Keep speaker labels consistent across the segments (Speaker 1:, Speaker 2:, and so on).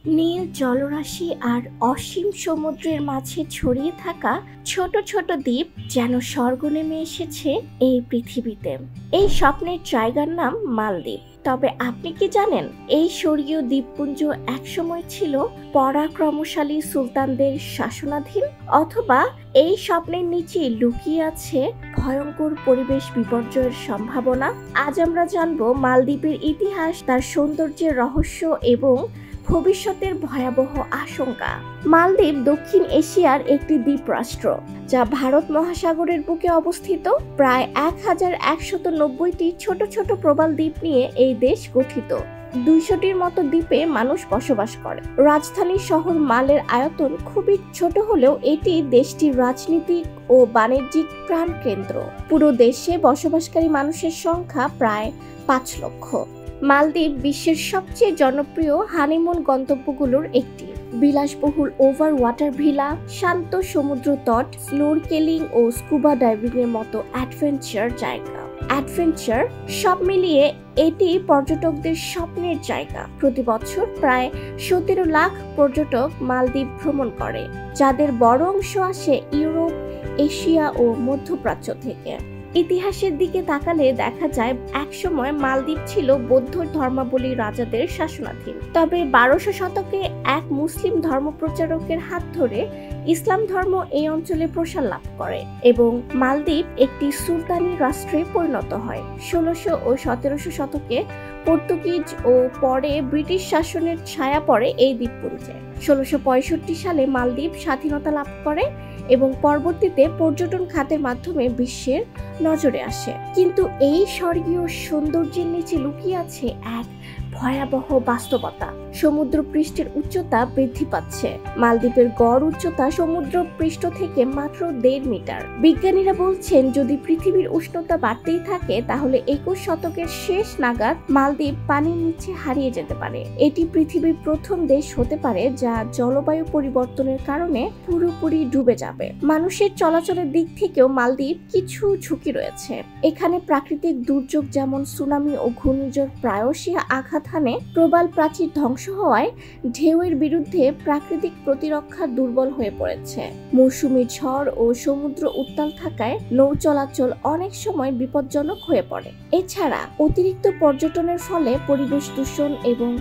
Speaker 1: নীল জলরাশি আর অসীম সমুদ্রের মাঝে ছড়িয়ে থাকা ছোট ছোট দ্বীপ যেন স্বর্গ নেমে এসেছে এই পৃথিবীতে। এই স্বপ্নের জায়গার নাম মালদ্বীপ। তবে আপনি কি জানেন, এই স্বর্গীয় দ্বীপপুঞ্জ একসময় ছিল পরাক্রমশালী সুলতানদের শাসনাধীন, অথবা এই স্বপ্নের নিচে লুকিয়ে আছে ভয়ঙ্কর পরিবেশ বিপর্যয়ের সম্ভাবনা? আজ আমরা জানবো মালদ্বীপের ইতিহাস, তার সৌন্দর্যের রহস্য এবং ভবিষ্যতের ভয়াবহ আশঙ্কা। মালদ্বীপ দক্ষিণ এশিয়ার একটি দ্বীপ রাষ্ট্র, যা ভারত মহাসাগরের বুকে অবস্থিত। প্রায় 1190টি ছোট ছোট প্রবাল দ্বীপ নিয়ে এই দেশ গঠিত। 200টির মতো দ্বীপে মানুষ বসবাস করে। রাজধানী শহর মালের আয়তন খুবই ছোট হলেও এটি দেশটির রাজনীতিক ও বাণিজ্যিক প্রাণকেন্দ্র। পুরো দেশে বসবাসকারী মানুষের সংখ্যা প্রায় 5 লক্ষ। মালদ্বীপ বিশ্বের সবচেয়ে জনপ্রিয় হানিমুন গন্তব্যগুলোর একটি। বিলাসবহুল ওভার ওয়াটার ভিলা, শান্ত সমুদ্র তট, স্নোরকেলিং ও স্কুবা ডাইভিং এর মতো অ্যাডভেঞ্চার সব মিলিয়ে এটি পর্যটকদের স্বপ্নের জায়গা। প্রতি বছর প্রায় 17 লাখ পর্যটক মালদ্বীপ ভ্রমণ করে, যাদের বড় অংশ আসে ইউরোপ, এশিয়া ও মধ্যপ্রাচ্য থেকে। ইতিহাসের দিকে তাকালে দেখা যায় একসময় মালদ্বীপ ছিল বৌদ্ধ ধর্মাবলম্বী রাজাদের শাসনাধীন। তবে 1200 শতকে এক মুসলিম ধর্মপ্রচারকের হাত ধরে ইসলাম ধর্ম এই অঞ্চলে প্রসার লাভ করে এবং মালদ্বীপ একটি সুলতানি রাষ্ট্রে পরিণত হয়। 1600 ও 1700 শতকে পর্তুগিজ ও পরে ব্রিটিশ শাসনের ছায়া পড়ে এই দ্বীপপুঞ্জে। 1665 সালে মালদ্বীপ স্বাধীনতা লাভ করে এবং পরবর্তীতে পর্যটন খাতের মাধ্যমে বিশ্বের নজরে আসে। কিন্তু এই স্বর্গীয় সৌন্দর্যের নিচে লুকিয়ে আছে এক ভয়াবহ বাস্তবতা। সমুদ্র পৃষ্ঠের উচ্চতা বৃদ্ধি পাচ্ছে। মালদ্বীপের গড় উচ্চতা সমুদ্র পৃষ্ঠ থেকে মাত্র 1.5 মিটার। বিজ্ঞানীরা বলছেন, যদি পৃথিবীর উষ্ণতা বাড়তেই থাকে তাহলে 21 শতকের শেষ নাগাদ মালদ্বীপ পানির নিচে হারিয়ে যেতে পারে। এটি পৃথিবীর প্রথম দেশ হতে পারে যা জলবায়ু পরিবর্তনের কারণে পুরোপুরি ডুবে যাবে। মানুষের চলাচলের দিক থেকেও মালদ্বীপ কিছু ঝুঁকি রয়েছে। এখানে প্রাকৃতিক দুর্যোগ যেমন সুনামি ও ঘূর্ণিঝড় প্রায়শই আঘাত হানে। প্রবাল প্রাচীর ধ্বংস হওয়ায় ঢেউয়ের বিরুদ্ধে প্রাকৃতিক প্রতিরক্ষা দুর্বল হয়ে পড়েছে। মৌসুমী ঝড় ও সমুদ্র উত্তাল থাকায় নৌ চলাচল অনেক সময় বিপজ্জনক হয়ে পড়ে। এছাড়া অতিরিক্ত পর্যটনের ফলে পরিবেশ দূষণ এবং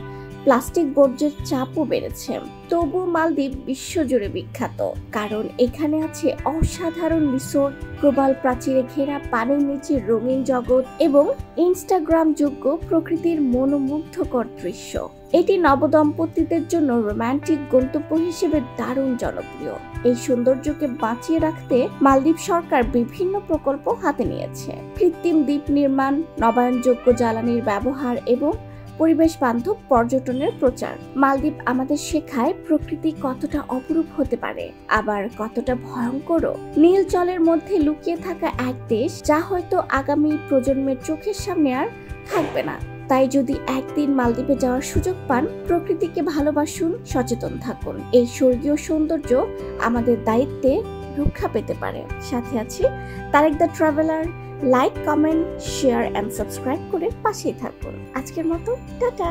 Speaker 1: প্লাস্টিক বর্জ্যের চাপও বেড়েছে। তবু মালদ্বীপ বিশ্বজুড়ে বিখ্যাত, কারণ এখানে আছে অসাধারণ রিসোর্ট, প্রবাল প্রাচীরে ঘেরা পানির নিচে রঙিন জগৎ এবং ইনস্টাগ্রাম যোগ্য প্রকৃতির মনোমুগ্ধকর দৃশ্য। এটি নবদম্পতিদের জন্য রোমান্টিক গন্তব্য হিসেবে দারুণ জনপ্রিয়। এই সৌন্দর্যকে বাঁচিয়ে রাখতে মালদ্বীপ সরকার বিভিন্ন প্রকল্প হাতে নিয়েছে। কৃত্রিম দ্বীপ নির্মাণ, নবায়নযোগ্য জ্বালানির ব্যবহার এবং পরিবেশ বান্ধব পর্যটনের প্রচার। মালদ্বীপ আমাদের শেখায় প্রকৃতি কতটা অপরূপ হতে পারে, আবার কতটা ভয়ঙ্করও। নীল জলের মধ্যে লুকিয়ে থাকা এক দেশ যা হয়তো আগামী প্রজন্মের চোখের সামনে আর থাকবে না। তাই যদি একদিন মালদ্বীপে যাওয়ার সুযোগ পান, প্রকৃতিকে ভালোবাসুন, সচেতন থাকুন। এই স্বর্গীয় সৌন্দর্য আমাদের দায়িত্বে রক্ষা পেতে পারে। সাথে আছি Tarek the traveller. Like, comment, share and subscribe করে পাশেই থাকুন। আজকের মতো টাটা।